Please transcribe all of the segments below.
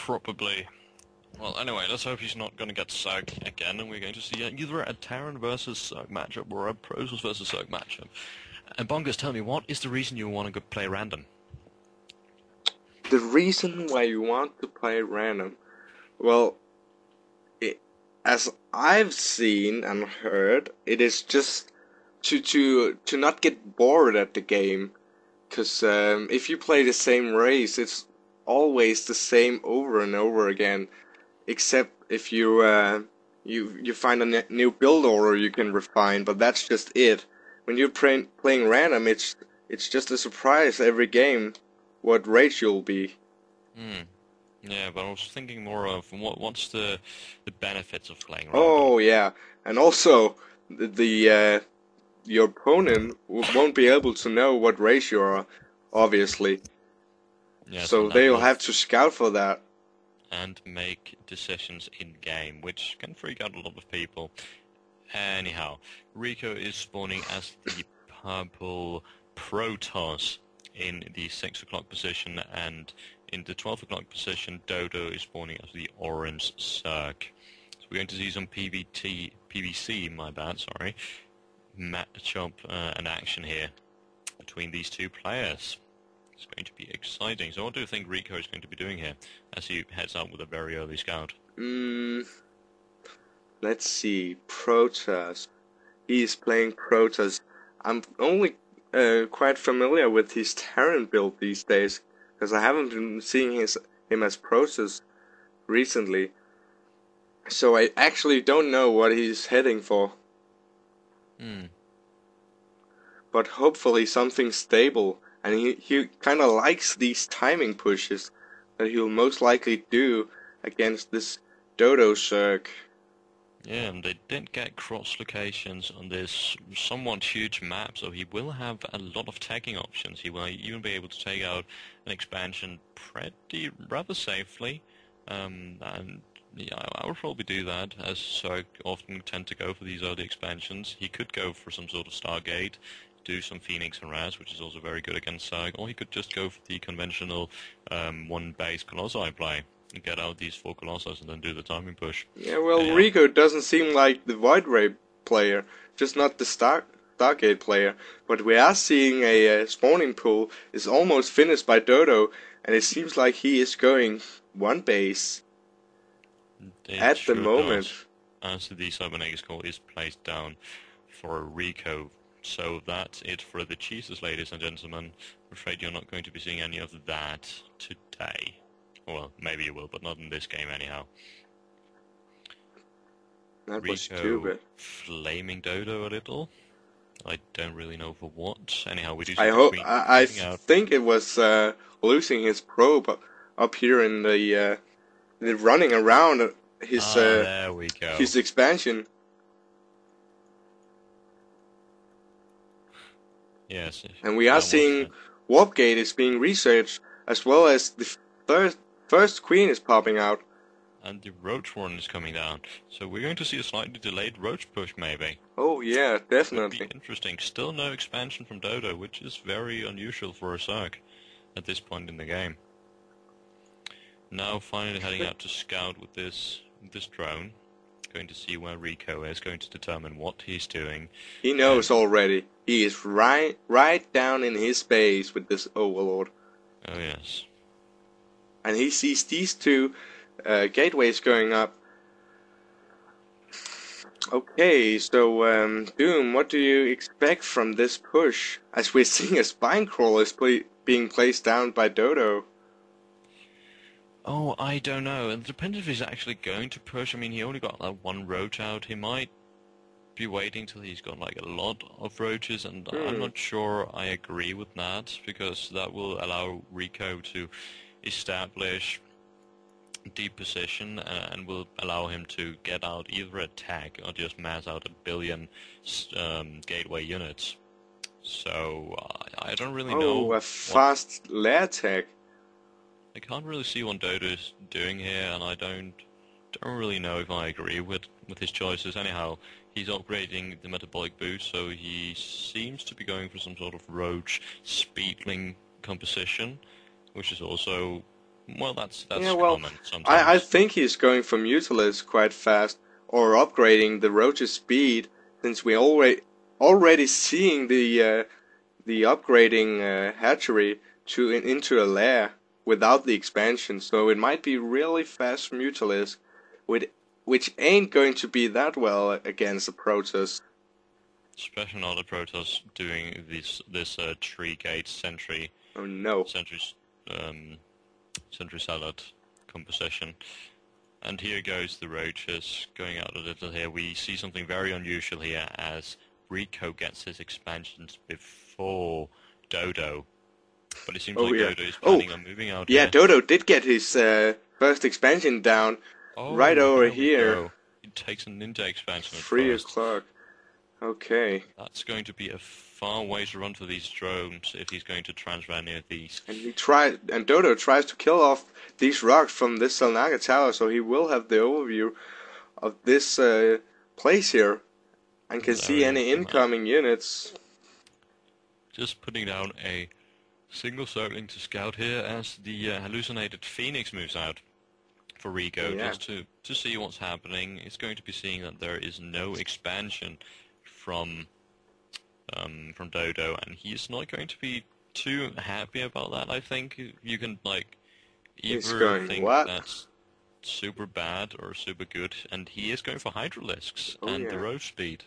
Probably. Well, anyway, let's hope he's not going to get Zerg again, and we're going to see either a Terran versus Zerg matchup or a Protoss versus Zerg matchup. And Bongers, tell me, what is the reason you want to go play random? The reason why you want to play random, well, as I've seen and heard, it is just to not get bored at the game. Because if you play the same race, it's always the same over and over again. Except if you find a new build order you can refine, but that's just it. When you're playing random, it's just a surprise every game what race you'll be. Yeah, but I was thinking more of what's the benefits of playing random. Oh yeah, and also your opponent won't be able to know what race you are, obviously. Yes, So they'll have to scout for that. And make decisions in-game, which can freak out a lot of people. Anyhow, Ricoo is spawning as the purple Protoss in the 6 o'clock position, and in the 12 o'clock position, Dodo is spawning as the orange Zerg. So we're going to see some PvC, matchup and action here between these two players. It's going to be exciting. So what do you think Ricoo is going to be doing here as he heads out with a very early scout? Let's see. Protoss. He's playing Protoss. I'm only quite familiar with his Terran build these days, because I haven't been seeing him as Protoss recently. So I actually don't know what he's heading for. But hopefully something stable. And he kind of likes these timing pushes that he'll most likely do against this Dodo Zerg. Yeah, and they did get cross locations on this somewhat huge map, so he will have a lot of tagging options. He will even be able to take out an expansion rather safely. And yeah, I would probably do that, as Zerg often tend to go for these early expansions. He could go for some sort of Stargate, do some Phoenix and Raz, which is also very good against Zerg, or he could just go for the conventional one base Colossi play and get out these 4 Colossus and then do the timing push. Yeah, well, Ricoo doesn't seem like the Void Ray player, just not the Stargate player, but we are seeing a spawning pool is almost finished by Dodo, and it seems like he is going one base at the moment. As the Cybernetic core is placed down for Ricoo. So that's it for the cheeses, ladies and gentlemen. I'm afraid you're not going to be seeing any of that today. Well, maybe you will, but not in this game anyhow. That was Ricoo stupid. flaming Dodo a little. I don't really know for what. Anyhow, we do see I think it was losing his probe up here in the running around his there we go. His expansion. Yes. And we are seeing Warpgate is being researched, as well as the first queen is popping out. And the Roach one is coming down. So we're going to see a slightly delayed Roach push, maybe. Oh yeah, definitely. Could be interesting. Still no expansion from Dodo, which is very unusual for a Zerg at this point in the game. Now finally heading out to scout with this drone. Going to see where Ricoo is, going to determine what he's doing. He knows already. He is right down in his base with this Overlord. Oh yes. And he sees these 2 gateways going up. Okay, so Doom, what do you expect from this push? As we're seeing a spine crawler being placed down by Dodo. Oh, I don't know. It depends if he's actually going to push. I mean, he only got that 1 roach out. He might be waiting till he's got like a lot of roaches, and I'm not sure I agree with that, because that will allow Ricoo to establish deep position and will allow him to get out either a tag or just mass out 1 billion gateway units. So I don't really know. Oh, a fast lair tag. I can't really see what Dodo is doing here, and I don't really know if I agree with his choices. Anyhow, he's upgrading the metabolic boost, so he seems to be going for some sort of roach speedling composition, which is also Well, that's Yeah, well, common I sometimes. think he's going for Mutalisk quite fast, or upgrading the Roach's speed, since we already seeing the upgrading hatchery into a lair without the expansion, so it might be really fast Mutalisk, with, which ain't going to be that well against the Protoss. Especially not the Protoss doing this tree gate Oh no. sentry um, sentry salad composition. And here goes the roaches going out a little here. We see something very unusual here as Ricoo gets his expansions before Dodo. But it seems Oh like yeah. Dodo is Oh, planning on moving out yeah, here. Dodo did get his first expansion down right Oh, over there we here. go. He takes a ninja expansion at 3 first. o'clock. Okay. That's going to be a far way to run for these drones if he's going to transfer near these. And Dodo tries to kill off these rocks from this Salnaga tower, so he will have the overview of this place here, and can see There any we go. incoming units. Just putting down a single zergling to scout here as the hallucinated Phoenix moves out for Ricoo, Yeah. just to see what's happening. It's going to be seeing that there is no expansion from Dodo, and he's not going to be too happy about that. I think you can like He's either going, think what? that's super bad or super good, and he is going for Hydralisks Oh and the yeah. road speed.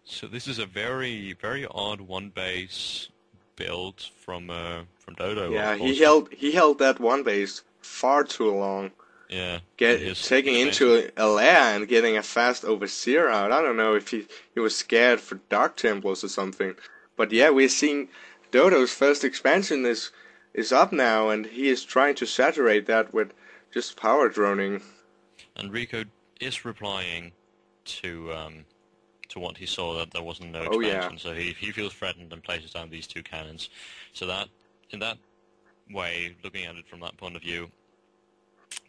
So this is a very, very odd one base build from Dodo, Yeah, of course. he held that one base far too long. Yeah, and his Taking expansion. into a lair and getting a fast overseer out. I don't know if he was scared for Dark Templars or something. But yeah, we're seeing Dodo's first expansion is up now, and he is trying to saturate that with just power droning. And Ricoo is replying to what he saw, that there wasn't no Oh yeah. expansion, so he feels threatened and places down these two cannons. So that in that way, looking at it from that point of view,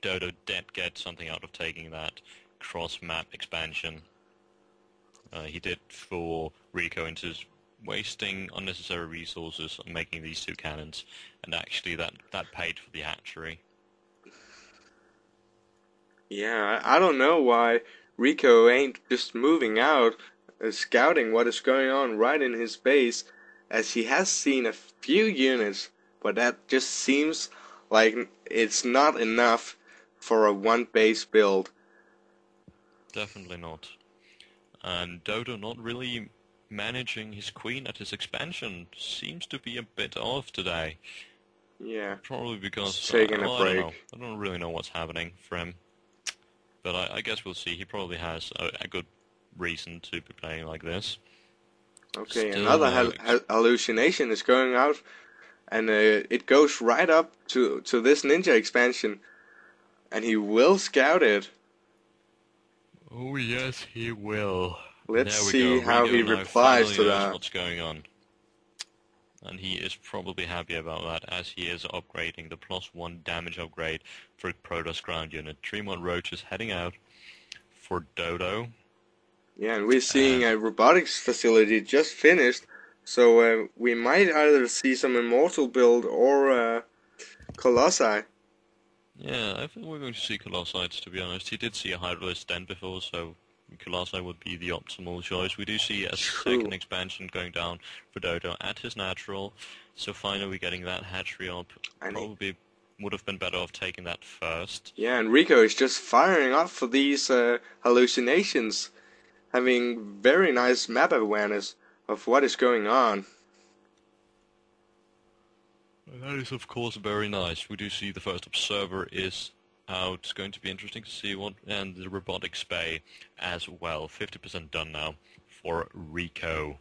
Dodo did get something out of taking that cross-map expansion. He did for Ricoo into wasting unnecessary resources on making these two cannons, and actually that paid for the hatchery. Yeah, I don't know why Rico ain't just moving out, scouting what is going on right in his base, as he has seen a few units, but that just seems like it's not enough for a one base build. Definitely not. And Dodo not really managing his queen at his expansion seems to be a bit off today. Yeah, Probably just because, taking a well, I don't know. break. I don't really know what's happening for him. But I guess we'll see. He probably has a good reason to be playing like this. Okay, Still another no... hallucination is going out, and it goes right up to this ninja expansion, and he will scout it. Oh yes, he will. Let's There we see go. how he Rico now replies finally to knows that. what's going on. And he is probably happy about that, as he is upgrading the +1 damage upgrade for Protoss ground unit. Tremont Roach is heading out for Dodo. Yeah, and we're seeing And a robotics facility just finished, so we might either see some Immortal build or Colossi. yeah, I think we're going to see Colossi, to be honest. He did see a Hydralisk den before, so Colossi would be the optimal choice. We do see a True. second expansion going down for Dodo at his natural, so finally we're getting that hatchery up. And Probably would have been better off taking that first. yeah, and Rico is just firing up for these hallucinations, having very nice map awareness of what is going on. That is, of course, very nice. We do see the first observer is out. It's going to be interesting to see what, and the robotic spay as well. 50% done now for Ricoo.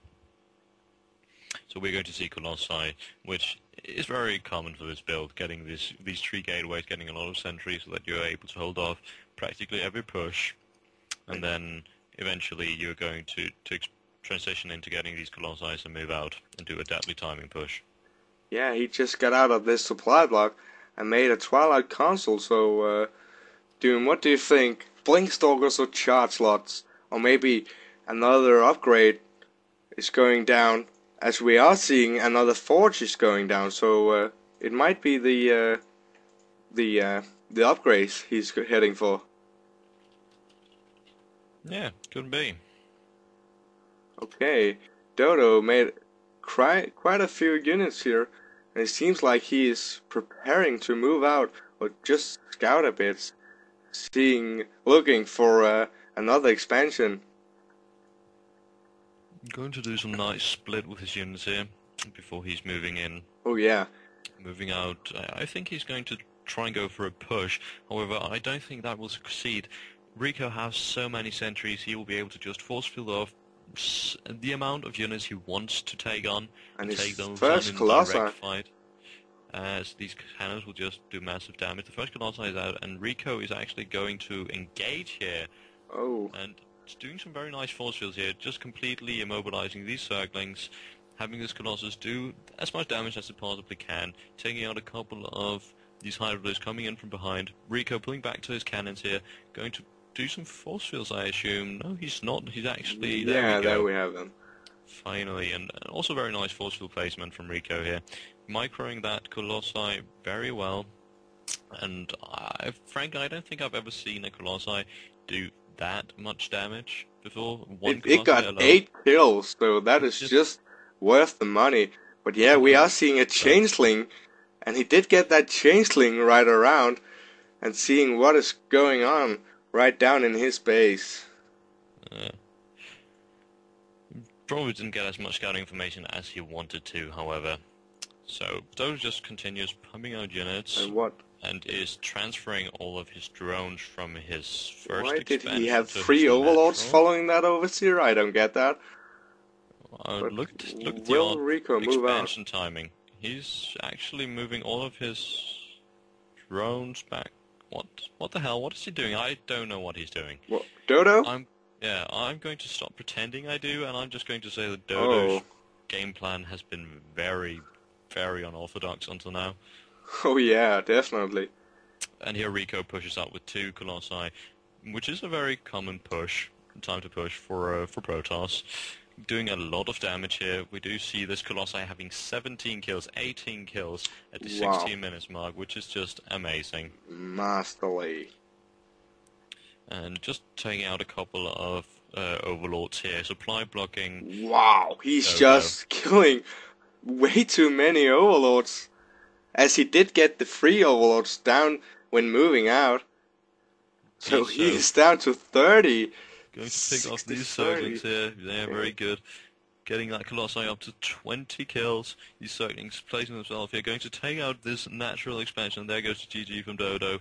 So we're going to see Colossi, which is very common for this build, getting these tree gateways, getting a lot of sentries so that you're able to hold off practically every push, and then eventually you're going to transition into getting these Colossi and move out and do a deadly timing push. Yeah, he just got out of this supply block and made a Twilight console, so Doom, what do you think? Blinkstalkers or charge slots? Or maybe another upgrade is going down, as we are seeing another forge is going down, so it might be the upgrades he's heading for. Yeah, couldn't be. Okay, Dodo made quite a few units here, and it seems like he is preparing to move out or just scout a bit, looking for another expansion. Going to do some nice split with his units here before he's moving in. Oh yeah. Moving out, I think he's going to try and go for a push. However, I don't think that will succeed. Ricoo has so many sentries, he will be able to just force field off the amount of units he wants to take on And take his those first on in Colossi. direct fight. As these cannons will just do massive damage. The first Colossi is out, and Ricoo is actually going to engage here. Oh. And it's doing some very nice force fields here, just completely immobilizing these Zerglings, having this Colossus do as much damage as it possibly can, taking out a couple of these Hydros coming in from behind. Ricoo pulling back to his cannons here, going to do some force fields, I assume. No, he's not. He's actually... Yeah, there we go. there we have them. Finally, and also very nice force field placement from Ricoo here. Microing that Colossi very well, and frankly, I don't think I've ever seen a Colossi do that much damage before. It got alone. 8 kills, so that is just worth the money. But yeah, we are seeing a changeling, and he did get that changeling right around, and seeing what is going on right down in his base. Probably didn't get as much scouting information as he wanted to, however. So Dodo just continues pumping out units. And what? And is transferring all of his drones from his first Why did expansion he have to 3 his overlords natural. following that overseer? I don't get that. Look at the will odd Ricoo move out? expansion timing. He's actually moving all of his drones back. What the hell? What is he doing? I don't know what he's doing. What, Dodo? I'm going to stop pretending I do, and I'm just going to say that Dodo's Oh. game plan has been very, very unorthodox until now. Oh yeah, definitely. And here Ricoo pushes out with 2 Colossi, which is a very common time to push for Protoss. Doing a lot of damage here. We do see this Colossi having 17 kills, 18 kills at the 16 minutes mark, which is just amazing. Masterly. And just taking out a couple of overlords here, supply blocking. Wow, he's Dodo. just killing way too many overlords. As he did get the 3 overlords down when moving out. So he's down to 30. Going to pick off these 30. Zerglings here. Yeah, very good. Getting that Colossi up to 20 kills. These Zerglings placing themselves here. Going to take out this natural expansion. There goes to GG from Dodo.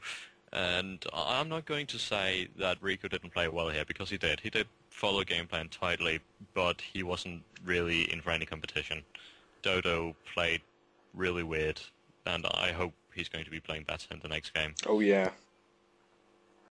And I'm not going to say that Ricoo didn't play well here, because he did. He did follow game plan tightly, but he wasn't really in for any competition. Dodo played really weird, and I hope he's going to be playing better in the next game. Oh yeah.